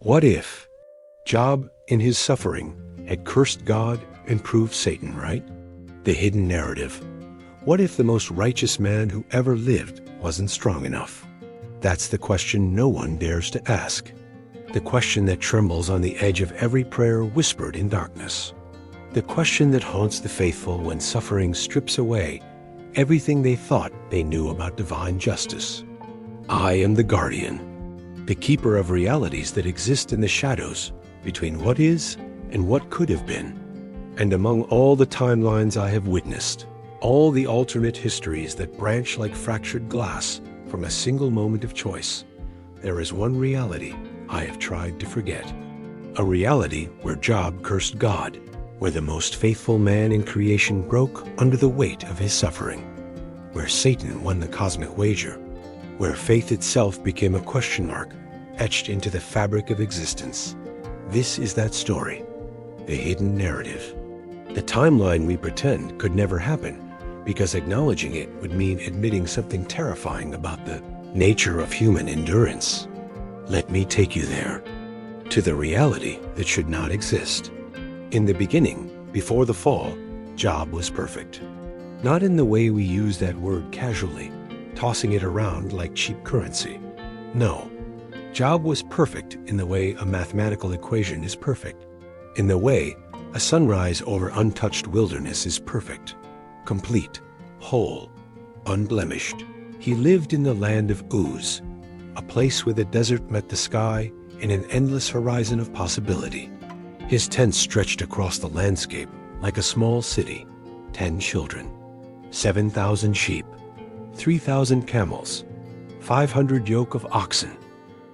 What if Job, in his suffering, had cursed God and proved Satan right? The hidden narrative. What if the most righteous man who ever lived wasn't strong enough? That's the question no one dares to ask. The question that trembles on the edge of every prayer whispered in darkness. The question that haunts the faithful when suffering strips away everything they thought they knew about divine justice. I am the guardian, the keeper of realities that exist in the shadows between what is and what could have been. And among all the timelines I have witnessed, all the alternate histories that branch like fractured glass from a single moment of choice, there is one reality I have tried to forget. A reality where Job cursed God, where the most faithful man in creation broke under the weight of his suffering, where Satan won the cosmic wager, where faith itself became a question mark etched into the fabric of existence. This is that story, the hidden narrative. The timeline we pretend could never happen, because acknowledging it would mean admitting something terrifying about the nature of human endurance. Let me take you there, to the reality that should not exist. In the beginning, before the fall, Job was perfect. Not in the way we use that word casually, tossing it around like cheap currency. No, Job was perfect in the way a mathematical equation is perfect, in the way a sunrise over untouched wilderness is perfect, complete, whole, unblemished. He lived in the land of Uz, a place where the desert met the sky in an endless horizon of possibility. His tent stretched across the landscape like a small city, 10 children, 7,000 sheep, 3,000 camels, 500 yoke of oxen,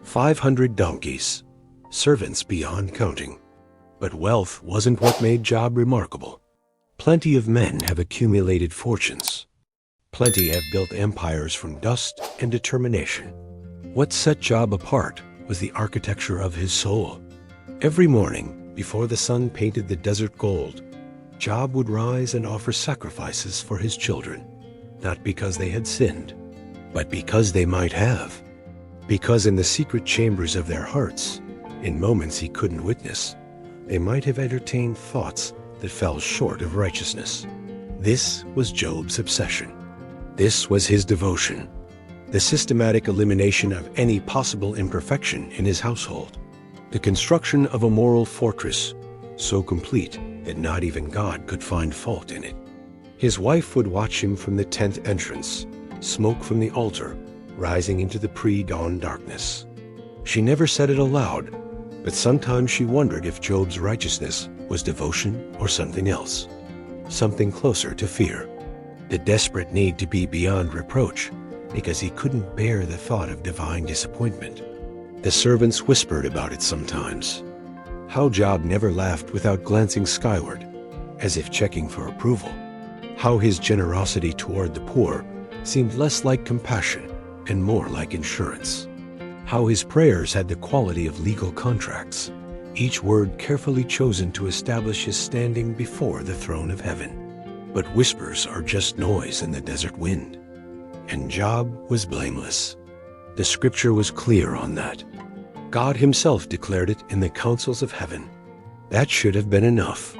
500 donkeys, servants beyond counting. But wealth wasn't what made Job remarkable. Plenty of men have accumulated fortunes. Plenty have built empires from dust and determination. What set Job apart was the architecture of his soul. Every morning, before the sun painted the desert gold, Job would rise and offer sacrifices for his children, not because they had sinned, but because they might have. Because in the secret chambers of their hearts, in moments he couldn't witness, they might have entertained thoughts that fell short of righteousness. This was Job's obsession. This was his devotion, the systematic elimination of any possible imperfection in his household, the construction of a moral fortress so complete that not even God could find fault in it. His wife would watch him from the tent entrance, smoke from the altar rising into the pre-dawn darkness. She never said it aloud, but sometimes she wondered if Job's righteousness was devotion or something else, something closer to fear, the desperate need to be beyond reproach because he couldn't bear the thought of divine disappointment. The servants whispered about it sometimes, how Job never laughed without glancing skyward, as if checking for approval, how his generosity toward the poor seemed less like compassion and more like insurance, how his prayers had the quality of legal contracts, each word carefully chosen to establish his standing before the throne of heaven. But whispers are just noise in the desert wind, and Job was blameless. The scripture was clear on that. God himself declared it in the councils of heaven. That should have been enough.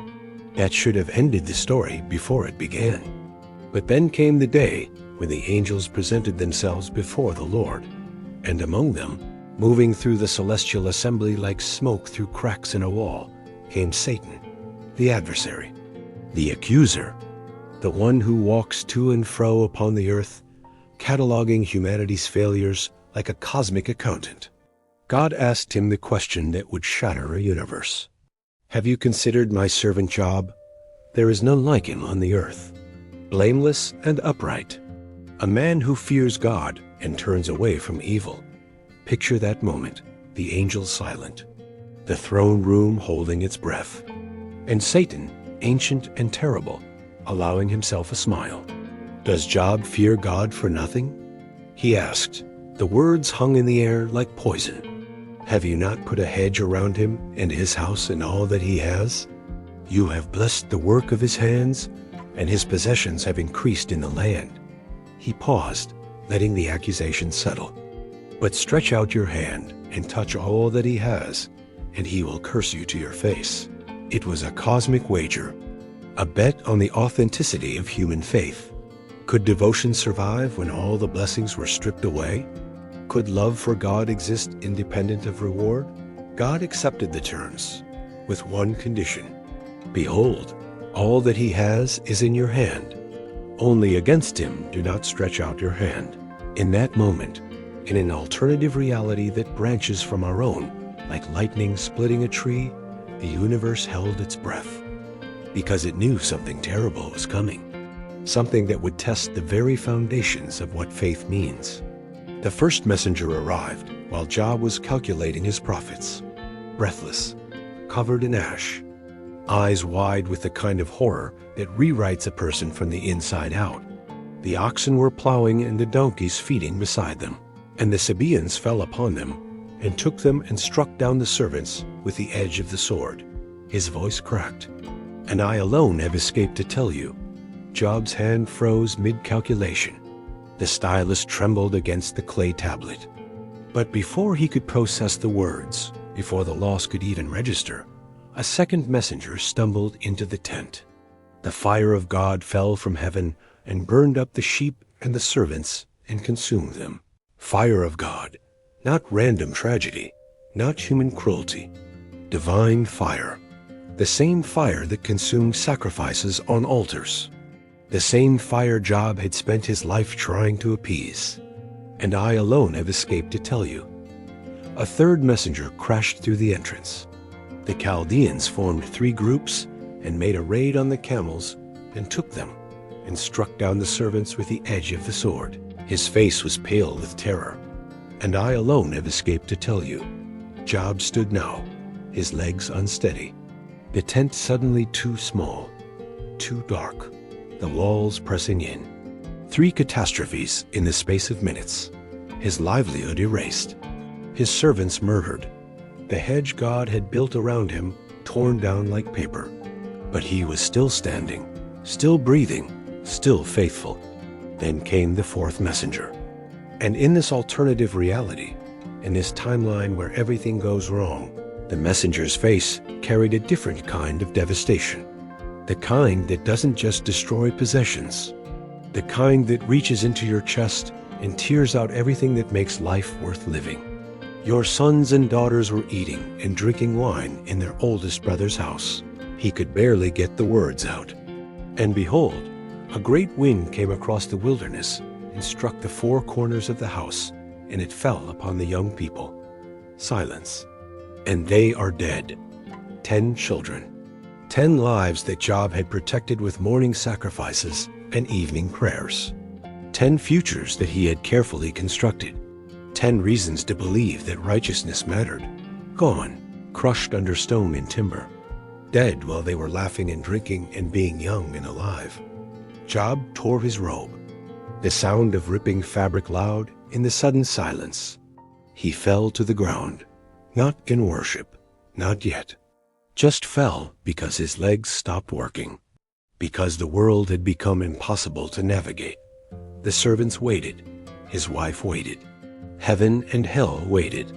That should have ended the story before it began. But then came the day when the angels presented themselves before the Lord, and among them, moving through the celestial assembly like smoke through cracks in a wall, came Satan, the adversary, the accuser, the one who walks to and fro upon the earth, cataloging humanity's failures like a cosmic accountant. God asked him the question that would shatter a universe. Have you considered my servant Job? There is none like him on the earth, blameless and upright, a man who fears God and turns away from evil. Picture that moment, the angels silent, the throne room holding its breath, and Satan, ancient and terrible, allowing himself a smile. Does Job fear God for nothing? He asked. The words hung in the air like poison. Have you not put a hedge around him and his house and all that he has? You have blessed the work of his hands, and his possessions have increased in the land. He paused, letting the accusation settle. But stretch out your hand and touch all that he has, and he will curse you to your face. It was a cosmic wager, a bet on the authenticity of human faith. Could devotion survive when all the blessings were stripped away? Could love for God exist independent of reward? God accepted the terms, with one condition. Behold, all that he has is in your hand. Only against him do not stretch out your hand. In that moment, in an alternative reality that branches from our own, like lightning splitting a tree, the universe held its breath, because it knew something terrible was coming, something that would test the very foundations of what faith means. The first messenger arrived while Job was calculating his profits, breathless, covered in ash, eyes wide with the kind of horror that rewrites a person from the inside out. The oxen were plowing and the donkeys feeding beside them, and the Sabaeans fell upon them and took them and struck down the servants with the edge of the sword. His voice cracked. And I alone have escaped to tell you. Job's hand froze mid-calculation. The stylus trembled against the clay tablet. But before he could process the words, before the loss could even register, a second messenger stumbled into the tent. The fire of God fell from heaven and burned up the sheep and the servants and consumed them. Fire of God, not random tragedy, not human cruelty, divine fire. The same fire that consumed sacrifices on altars. The same fire Job had spent his life trying to appease. And I alone have escaped to tell you. A third messenger crashed through the entrance. The Chaldeans formed 3 groups and made a raid on the camels and took them and struck down the servants with the edge of the sword. His face was pale with terror. And I alone have escaped to tell you. Job stood now, his legs unsteady. The tent suddenly too small, too dark, the walls pressing in. 3 catastrophes in the space of minutes. His livelihood erased. His servants murdered. The hedge God had built around him torn down like paper. But he was still standing, still breathing, still faithful. Then came the 4th messenger. And in this alternative reality, in this timeline where everything goes wrong, the messenger's face carried a different kind of devastation. The kind that doesn't just destroy possessions. The kind that reaches into your chest and tears out everything that makes life worth living. Your sons and daughters were eating and drinking wine in their oldest brother's house. He could barely get the words out. And behold, a great wind came across the wilderness and struck the 4 corners of the house, and it fell upon the young people. Silence. And they are dead. 10 children. 10 lives that Job had protected with morning sacrifices and evening prayers. 10 futures that he had carefully constructed. 10 reasons to believe that righteousness mattered. Gone, crushed under stone and timber. Dead while they were laughing and drinking and being young and alive. Job tore his robe. The sound of ripping fabric loud in the sudden silence. He fell to the ground, not in worship, not yet. Just fell because his legs stopped working, because the world had become impossible to navigate. The servants waited, his wife waited, heaven and hell waited,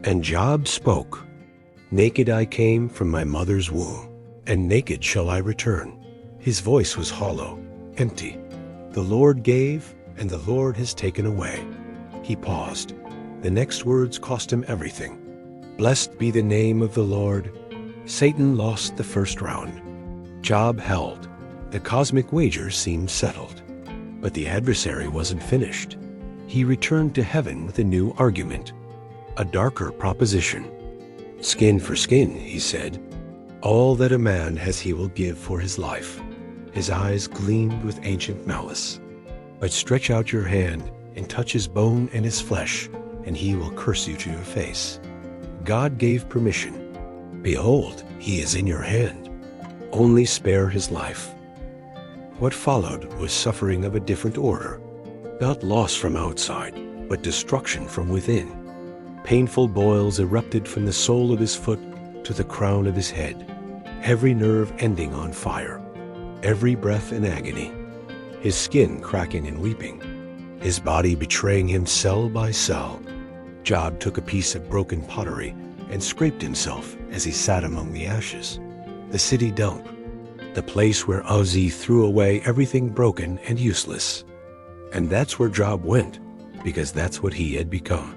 and Job spoke. Naked I came from my mother's womb, and naked shall I return. His voice was hollow, empty. The Lord gave, and the Lord has taken away. He paused. The next words cost him everything. Blessed be the name of the Lord. Satan lost the first round. Job held. The cosmic wager seemed settled. But the adversary wasn't finished. He returned to heaven with a new argument, a darker proposition. Skin for skin, he said. All that a man has he will give for his life. His eyes gleamed with ancient malice. But stretch out your hand and touch his bone and his flesh, and he will curse you to your face. God gave permission. Behold, he is in your hand. Only spare his life. What followed was suffering of a different order. Not loss from outside, but destruction from within. Painful boils erupted from the sole of his foot to the crown of his head, every nerve ending on fire, every breath in agony, his skin cracking and weeping, his body betraying him cell by cell. Job took a piece of broken pottery and scraped himself as he sat among the ashes. The city dump, the place where Uzzah threw away everything broken and useless. And that's where Job went, because that's what he had become.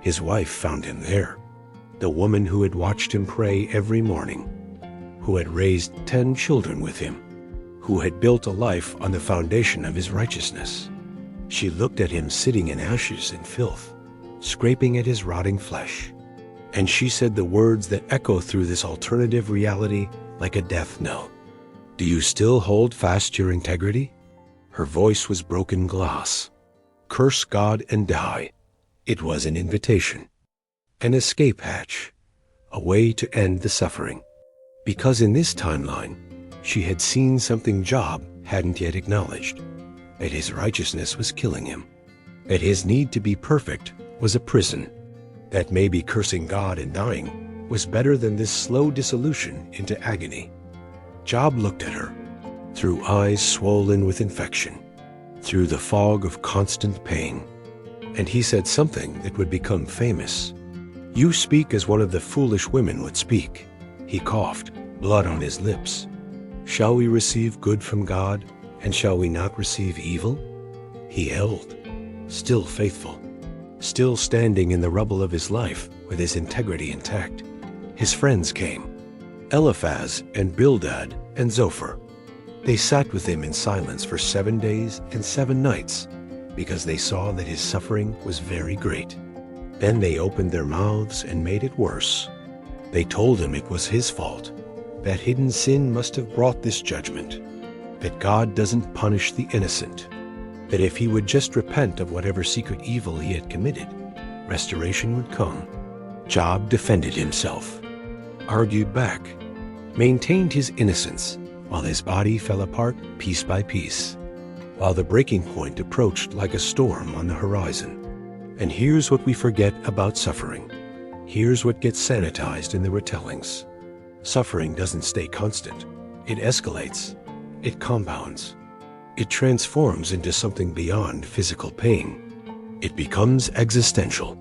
His wife found him there, the woman who had watched him pray every morning, who had raised 10 children with him, who had built a life on the foundation of his righteousness. She looked at him sitting in ashes and filth, scraping at his rotting flesh. And she said the words that echo through this alternative reality like a death knell. "Do you still hold fast your integrity?" Her voice was broken glass. Curse God and die. It was an invitation, an escape hatch, a way to end the suffering. Because in this timeline, she had seen something Job hadn't yet acknowledged, that his righteousness was killing him, that his need to be perfect was a prison, that maybe cursing God and dying was better than this slow dissolution into agony. Job looked at her, through eyes swollen with infection, through the fog of constant pain, and he said something that would become famous. "You speak as one of the foolish women would speak." He coughed, blood on his lips. "Shall we receive good from God, and shall we not receive evil?" He held, still faithful, still standing in the rubble of his life with his integrity intact. His friends came, Eliphaz and Bildad and Zophar. They sat with him in silence for 7 days and 7 nights, because they saw that his suffering was very great. Then they opened their mouths and made it worse. They told him it was his fault, that hidden sin must have brought this judgment, that God doesn't punish the innocent, that if he would just repent of whatever secret evil he had committed, restoration would come. Job defended himself, argued back, maintained his innocence, while his body fell apart piece by piece, while the breaking point approached like a storm on the horizon. And here's what we forget about suffering. Here's what gets sanitized in the retellings. Suffering doesn't stay constant. It escalates. It compounds. It transforms into something beyond physical pain. It becomes existential.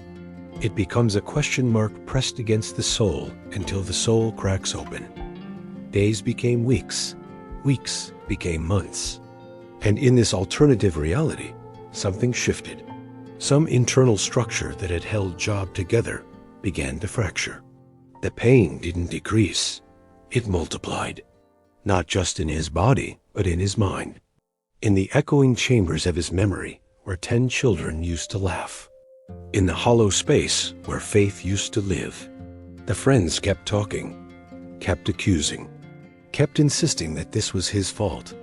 It becomes a question mark pressed against the soul until the soul cracks open. Days became weeks. Weeks became months. And in this alternative reality, something shifted. Some internal structure that had held Job together began to fracture. The pain didn't decrease. It multiplied. Not just in his body, but in his mind. In the echoing chambers of his memory, where 10 children used to laugh. In the hollow space where faith used to live. The friends kept talking, kept accusing, kept insisting that this was his fault,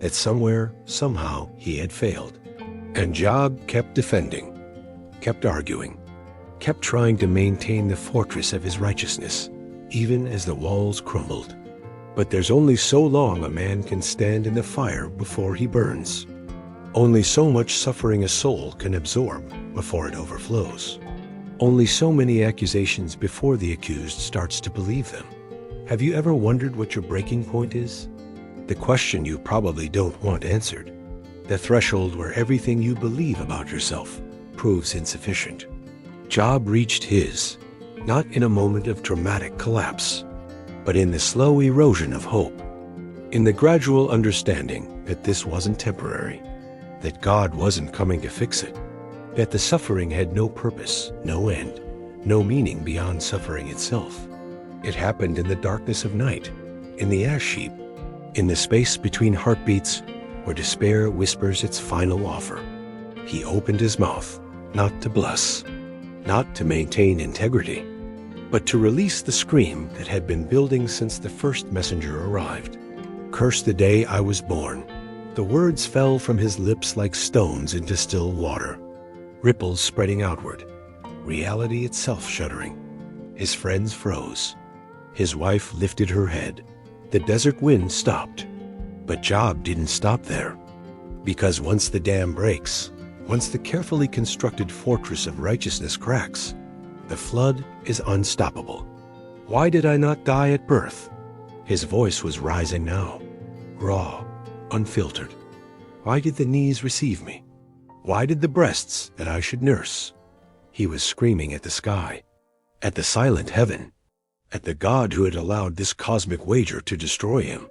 that somewhere, somehow, he had failed. And Job kept defending, kept arguing, kept trying to maintain the fortress of his righteousness, even as the walls crumbled. But there's only so long a man can stand in the fire before he burns. Only so much suffering a soul can absorb before it overflows. Only so many accusations before the accused starts to believe them. Have you ever wondered what your breaking point is? The question you probably don't want answered. The threshold where everything you believe about yourself proves insufficient. Job reached his, not in a moment of dramatic collapse, but in the slow erosion of hope, in the gradual understanding that this wasn't temporary, that God wasn't coming to fix it, that the suffering had no purpose, no end, no meaning beyond suffering itself. It happened in the darkness of night, in the ash heap, in the space between heartbeats where despair whispers its final offer. He opened his mouth, not to bless, not to maintain integrity, but to release the scream that had been building since the first messenger arrived. "Curse the day I was born." The words fell from his lips like stones into still water, ripples spreading outward, reality itself shuddering. His friends froze. His wife lifted her head. The desert wind stopped. But Job didn't stop there. Because once the dam breaks, once the carefully constructed fortress of righteousness cracks, the flood is unstoppable. "Why did I not die at birth?" His voice was rising now, raw, unfiltered. "Why did the knees receive me? Why did the breasts that I should nurse?" He was screaming at the sky, at the silent heaven, at the God who had allowed this cosmic wager to destroy him.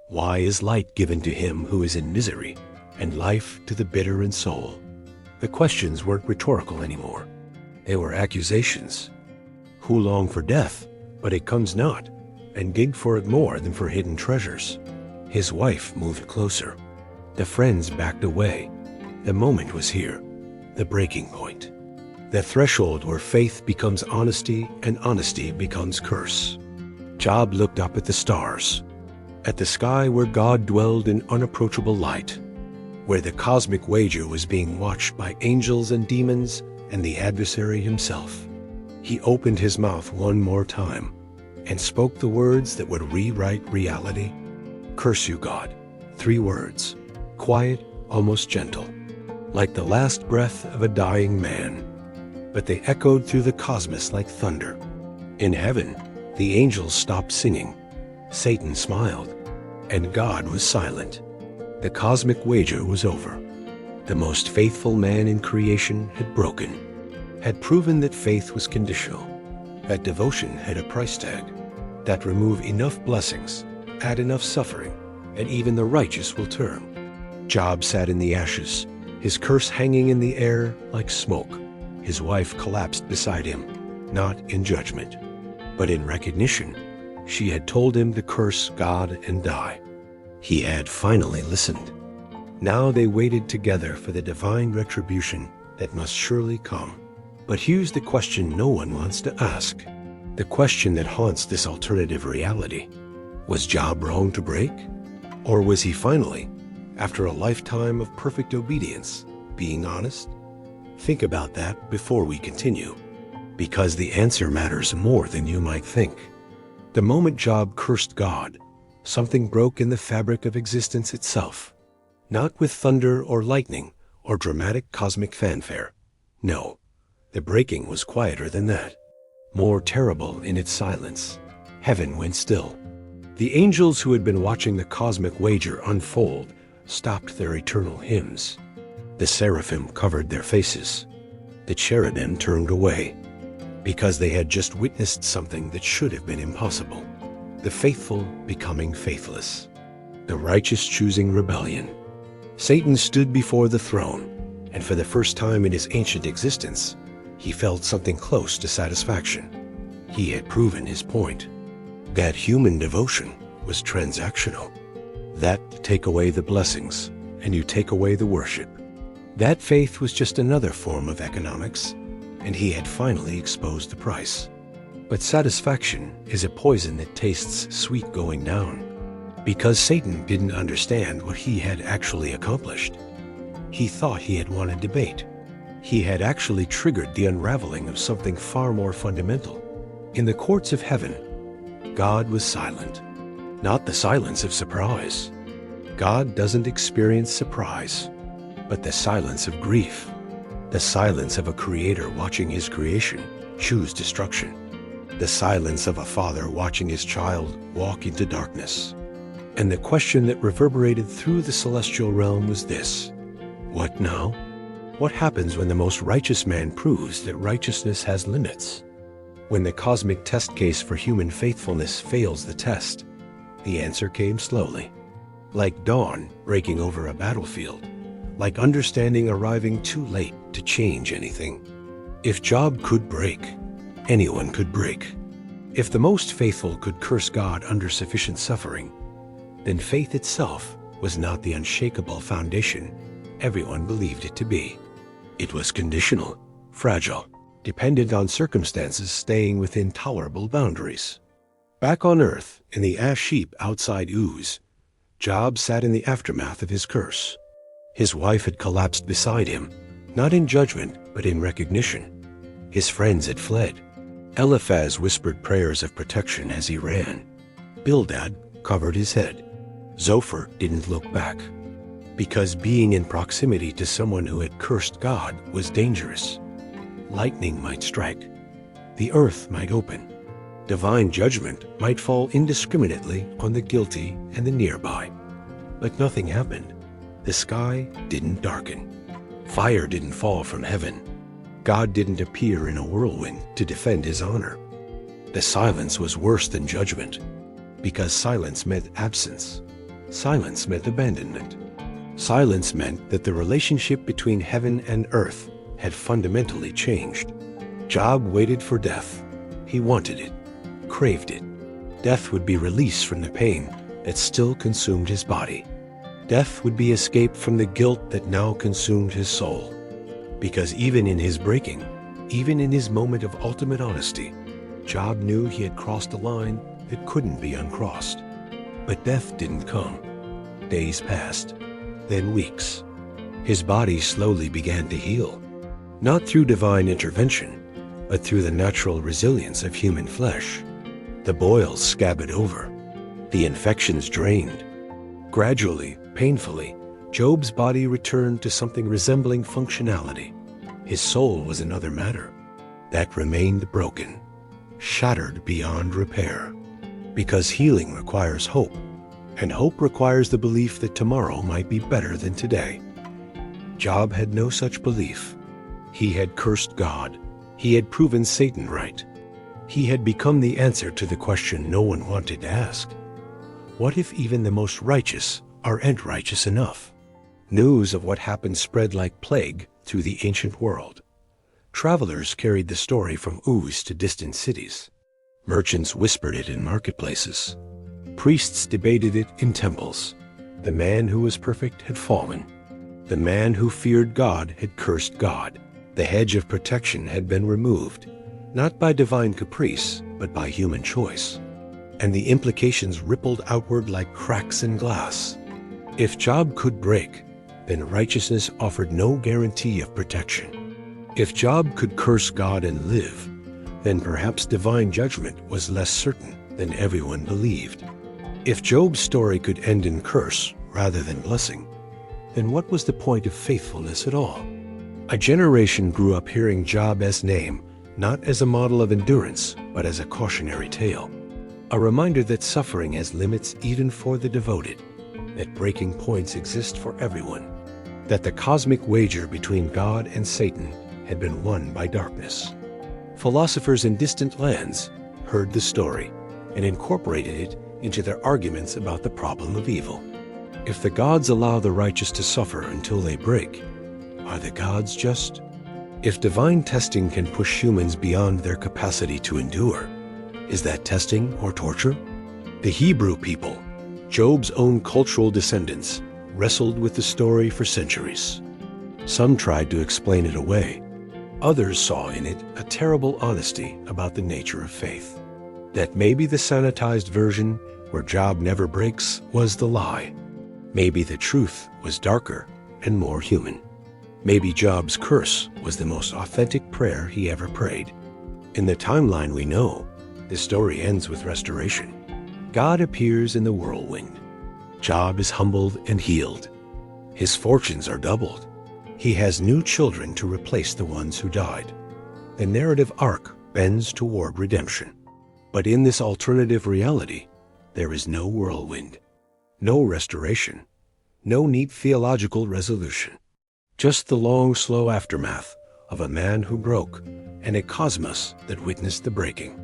Why is light given to him who is in misery, and life to the bitter in soul? The questions weren't rhetorical anymore. They were accusations. Who long for death, but it comes not, and gig for it more than for hidden treasures? His wife moved closer. The friends backed away. The moment was here, the breaking point. The threshold where faith becomes honesty and honesty becomes curse. Job looked up at the stars, at the sky where God dwelled in unapproachable light, where the cosmic wager was being watched by angels and demons and the adversary himself. He opened his mouth one more time and spoke the words that would rewrite reality. Curse you, God. 3 words, quiet, almost gentle, like the last breath of a dying man. But they echoed through the cosmos like thunder. In heaven, the angels stopped singing. Satan smiled, and God was silent. The cosmic wager was over. The most faithful man in creation had broken, had proven that faith was conditional, that devotion had a price tag, that remove enough blessings, add enough suffering, and even the righteous will turn. Job sat in the ashes, his curse hanging in the air like smoke. His wife collapsed beside him, not in judgment, but in recognition. She had told him to curse God and die. He had finally listened. Now they waited together for the divine retribution that must surely come. But here's the question no one wants to ask, the question that haunts this alternative reality. Was Job wrong to break? Or was he finally, after a lifetime of perfect obedience, being honest? Think about that before we continue, because the answer matters more than you might think. The moment Job cursed God, something broke in the fabric of existence itself. Not with thunder or lightning or dramatic cosmic fanfare. No, the breaking was quieter than that, more terrible in its silence. Heaven went still. The angels who had been watching the cosmic wager unfold stopped their eternal hymns. The seraphim covered their faces. The cherubim turned away, because they had just witnessed something that should have been impossible. The faithful becoming faithless. The righteous choosing rebellion. Satan stood before the throne, and for the first time in his ancient existence, he felt something close to satisfaction. He had proven his point, that human devotion was transactional. That take away the blessings, and you take away the worship. That faith was just another form of economics, and he had finally exposed the price. But satisfaction is a poison that tastes sweet going down, because Satan didn't understand what he had actually accomplished. He thought he had won a debate. He had actually triggered the unraveling of something far more fundamental. In the courts of heaven, God was silent, not the silence of surprise. God doesn't experience surprise, but the silence of grief, the silence of a creator watching his creation choose destruction, the silence of a father watching his child walk into darkness. And the question that reverberated through the celestial realm was this: what now? What happens when the most righteous man proves that righteousness has limits? When the cosmic test case for human faithfulness fails the test, the answer came slowly, like dawn breaking over a battlefield, like understanding arriving too late to change anything. If Job could break, anyone could break. If the most faithful could curse God under sufficient suffering, then faith itself was not the unshakable foundation everyone believed it to be. It was conditional, fragile, dependent on circumstances staying within tolerable boundaries. Back on earth, in the ash heap outside Uz, Job sat in the aftermath of his curse. His wife had collapsed beside him, not in judgment, but in recognition. His friends had fled. Eliphaz whispered prayers of protection as he ran. Bildad covered his head. Zophar didn't look back, because being in proximity to someone who had cursed God was dangerous. Lightning might strike. The earth might open. Divine judgment might fall indiscriminately on the guilty and the nearby. But nothing happened. The sky didn't darken. Fire didn't fall from heaven. God didn't appear in a whirlwind to defend his honor. The silence was worse than judgment, because silence meant absence. Silence meant abandonment. Silence meant that the relationship between heaven and earth had fundamentally changed. Job waited for death. He wanted it, craved it. Death would be release from the pain that still consumed his body. Death would be escape from the guilt that now consumed his soul. Because even in his breaking, even in his moment of ultimate honesty, Job knew he had crossed a line that couldn't be uncrossed. But death didn't come. Days passed, then weeks. His body slowly began to heal, not through divine intervention, but through the natural resilience of human flesh. The boils scabbed over. The infections drained. Gradually, painfully, Job's body returned to something resembling functionality. His soul was another matter. That remained broken, shattered beyond repair. Because healing requires hope, and hope requires the belief that tomorrow might be better than today. Job had no such belief. He had cursed God. He had proven Satan right. He had become the answer to the question no one wanted to ask. What if even the most righteous aren't righteous enough? News of what happened spread like plague through the ancient world. Travelers carried the story from Uz to distant cities. Merchants whispered it in marketplaces. Priests debated it in temples. The man who was perfect had fallen. The man who feared God had cursed God. The hedge of protection had been removed, not by divine caprice, but by human choice. And the implications rippled outward like cracks in glass. If Job could break, then righteousness offered no guarantee of protection. If Job could curse God and live, then perhaps divine judgment was less certain than everyone believed. If Job's story could end in curse rather than blessing, then what was the point of faithfulness at all? A generation grew up hearing Job's name not as a model of endurance, but as a cautionary tale. A reminder that suffering has limits even for the devoted, that breaking points exist for everyone, that the cosmic wager between God and Satan had been won by darkness. Philosophers in distant lands heard the story and incorporated it into their arguments about the problem of evil. If the gods allow the righteous to suffer until they break, are the gods just? If divine testing can push humans beyond their capacity to endure, is that testing or torture? The Hebrew people, Job's own cultural descendants, wrestled with the story for centuries. Some tried to explain it away. Others saw in it a terrible honesty about the nature of faith. That maybe the sanitized version, where Job never breaks, was the lie. Maybe the truth was darker and more human. Maybe Job's curse was the most authentic prayer he ever prayed. In the timeline we know, the story ends with restoration. God appears in the whirlwind. Job is humbled and healed. His fortunes are doubled. He has new children to replace the ones who died. The narrative arc bends toward redemption. But in this alternative reality, there is no whirlwind, no restoration, no neat theological resolution. Just the long, slow aftermath of a man who broke and a cosmos that witnessed the breaking.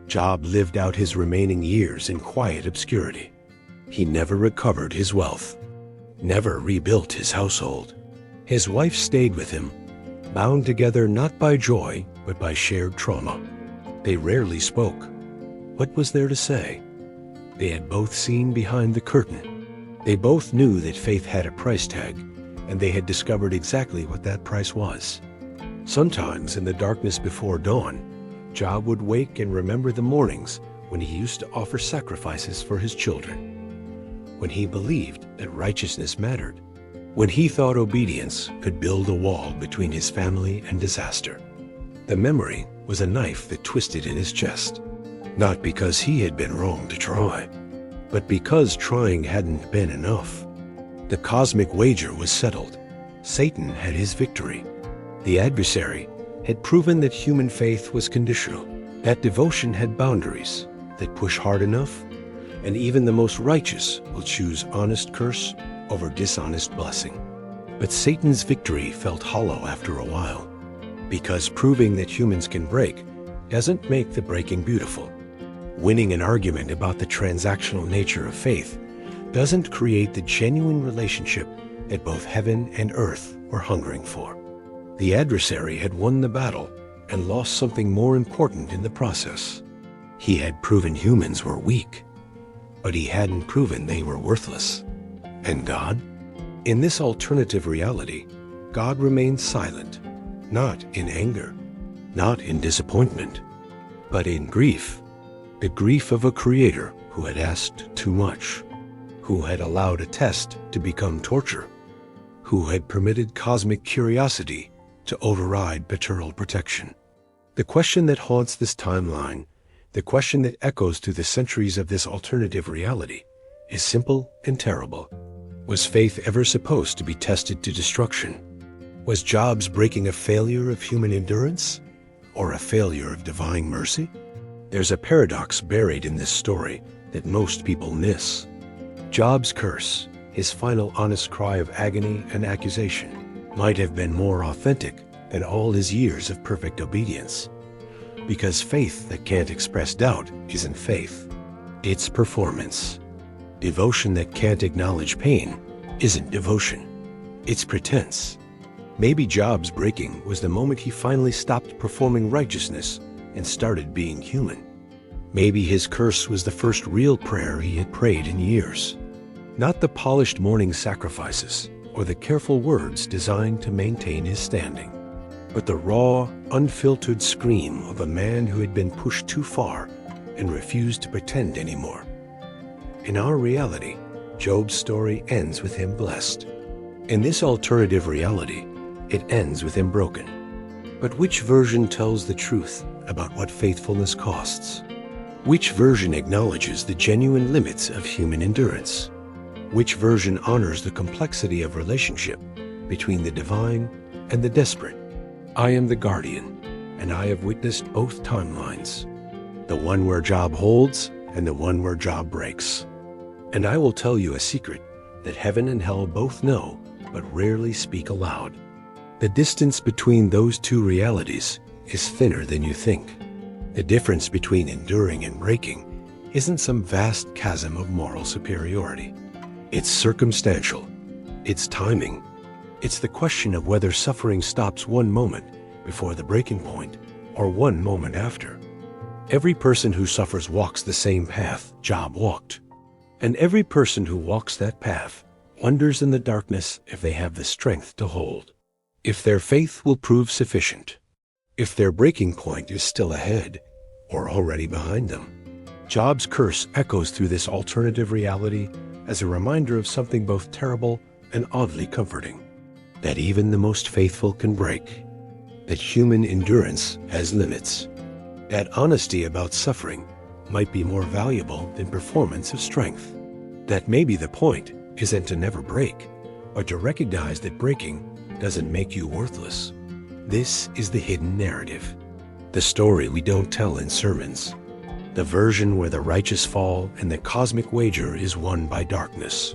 Job lived out his remaining years in quiet obscurity. He never recovered his wealth, never rebuilt his household. His wife stayed with him, bound together not by joy, but by shared trauma. They rarely spoke. What was there to say? They had both seen behind the curtain. They both knew that faith had a price tag, and they had discovered exactly what that price was. Sometimes in the darkness before dawn, Job would wake and remember the mornings when he used to offer sacrifices for his children, when he believed that righteousness mattered, when he thought obedience could build a wall between his family and disaster. The memory was a knife that twisted in his chest, not because he had been wrong to try, but because trying hadn't been enough. The cosmic wager was settled. Satan had his victory. The adversary had proven that human faith was conditional, that devotion had boundaries, that push hard enough, and even the most righteous will choose honest curse over dishonest blessing. But Satan's victory felt hollow after a while, Because proving that humans can break doesn't make the breaking beautiful. Winning an argument about the transactional nature of faith doesn't create the genuine relationship that both heaven and earth were hungering for. The adversary had won the battle and lost something more important in the process. He had proven humans were weak, but he hadn't proven they were worthless. And God? In this alternative reality, God remained silent, not in anger, not in disappointment, but in grief. The grief of a creator who had asked too much, who had allowed a test to become torture, who had permitted cosmic curiosity to override paternal protection. The question that haunts this timeline, the question that echoes through the centuries of this alternative reality, is simple and terrible. Was faith ever supposed to be tested to destruction? Was Job's breaking a failure of human endurance, or a failure of divine mercy? There's a paradox buried in this story that most people miss. Job's curse, his final honest cry of agony and accusation, might have been more authentic than all his years of perfect obedience. Because faith that can't express doubt isn't faith. It's performance. Devotion that can't acknowledge pain isn't devotion. It's pretense. Maybe Job's breaking was the moment he finally stopped performing righteousness and started being human. Maybe his curse was the first real prayer he had prayed in years. Not the polished morning sacrifices or the careful words designed to maintain his standing, but the raw, unfiltered scream of a man who had been pushed too far and refused to pretend anymore. In our reality, Job's story ends with him blessed. In this alternative reality, it ends with him broken. But which version tells the truth about what faithfulness costs? Which version acknowledges the genuine limits of human endurance? Which version honors the complexity of relationship between the divine and the desperate? I am the guardian, and I have witnessed both timelines, the one where Job holds and the one where Job breaks. And I will tell you a secret that heaven and hell both know, but rarely speak aloud. The distance between those two realities is thinner than you think. The difference between enduring and breaking isn't some vast chasm of moral superiority. It's circumstantial. It's timing. It's the question of whether suffering stops one moment before the breaking point or one moment after. Every person who suffers walks the same path Job walked. And every person who walks that path wonders in the darkness if they have the strength to hold, if their faith will prove sufficient, if their breaking point is still ahead or already behind them. Job's curse echoes through this alternative reality as a reminder of something both terrible and oddly comforting, that even the most faithful can break, that human endurance has limits, that honesty about suffering might be more valuable than performance of strength, that maybe the point isn't to never break, but to recognize that breaking doesn't make you worthless. This is the hidden narrative, the story we don't tell in sermons, the version where the righteous fall and the cosmic wager is won by darkness,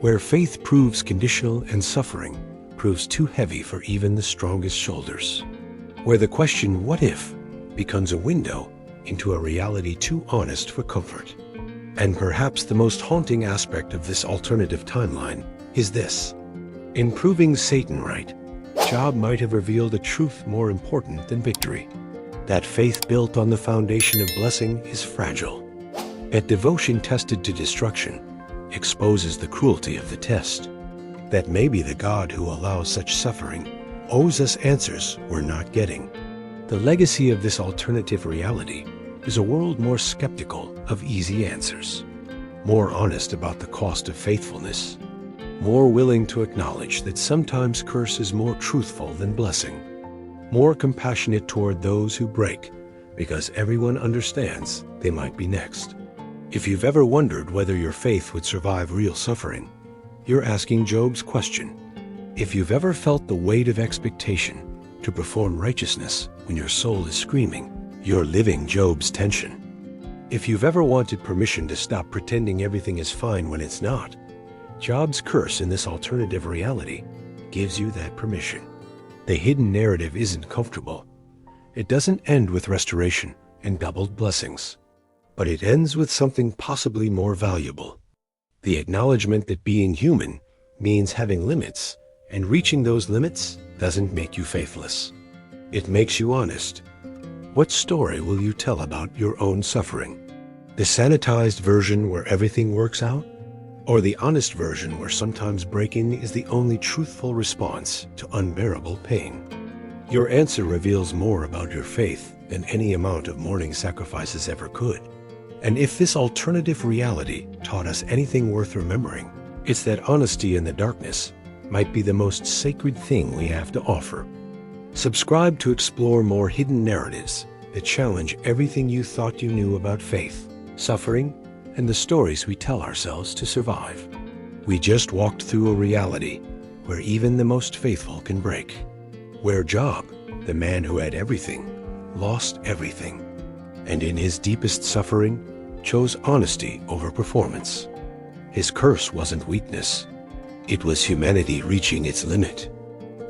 where faith proves conditional and suffering proves too heavy for even the strongest shoulders, where the question "what if" becomes a window into a reality too honest for comfort. And perhaps the most haunting aspect of this alternative timeline is this: in proving Satan right, Job might have revealed a truth more important than victory. That faith built on the foundation of blessing is fragile. That devotion tested to destruction exposes the cruelty of the test. That maybe the God who allows such suffering owes us answers we're not getting. The legacy of this alternative reality is a world more skeptical of easy answers, more honest about the cost of faithfulness, more willing to acknowledge that sometimes curse is more truthful than blessing, more compassionate toward those who break because everyone understands they might be next. If you've ever wondered whether your faith would survive real suffering, you're asking Job's question. If you've ever felt the weight of expectation to perform righteousness when your soul is screaming, you're living Job's tension. If you've ever wanted permission to stop pretending everything is fine when it's not, Job's curse in this alternative reality gives you that permission. The hidden narrative isn't comfortable. It doesn't end with restoration and doubled blessings, but it ends with something possibly more valuable. The acknowledgement that being human means having limits, and reaching those limits doesn't make you faithless. It makes you honest. What story will you tell about your own suffering? The sanitized version where everything works out? Or the honest version where sometimes breaking is the only truthful response to unbearable pain? Your answer reveals more about your faith than any amount of mourning sacrifices ever could. And if this alternative reality taught us anything worth remembering, it's that honesty in the darkness might be the most sacred thing we have to offer. Subscribe to explore more hidden narratives that challenge everything you thought you knew about faith, suffering, and the stories we tell ourselves to survive. We just walked through a reality where even the most faithful can break. Where Job, the man who had everything, lost everything, and in his deepest suffering chose honesty over performance. His curse wasn't weakness. It was humanity reaching its limit.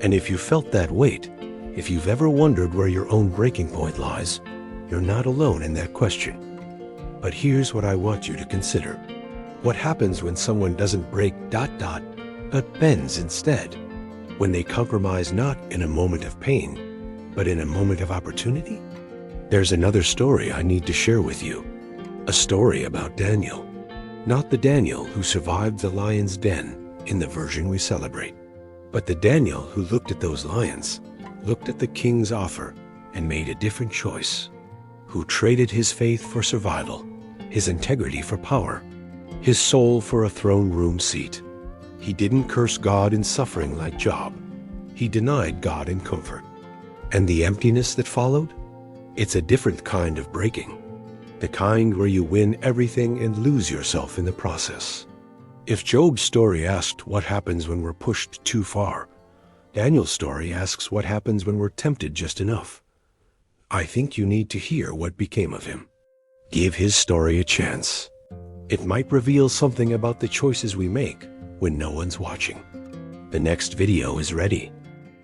And if you felt that weight, if you've ever wondered where your own breaking point lies, you're not alone in that question. But here's what I want you to consider. What happens when someone doesn't break ... but bends instead? When they compromise not in a moment of pain, but in a moment of opportunity? There's another story I need to share with you. A story about Daniel. Not the Daniel who survived the lion's den in the version we celebrate, but the Daniel who looked at those lions, looked at the king's offer, and made a different choice. Who traded his faith for survival, his integrity for power, his soul for a throne room seat. He didn't curse God in suffering like Job. He denied God in comfort. And the emptiness that followed? It's a different kind of breaking. The kind where you win everything and lose yourself in the process. If Job's story asked what happens when we're pushed too far, Daniel's story asks what happens when we're tempted just enough. I think you need to hear what became of him. Give his story a chance. It might reveal something about the choices we make when no one's watching. The next video is ready.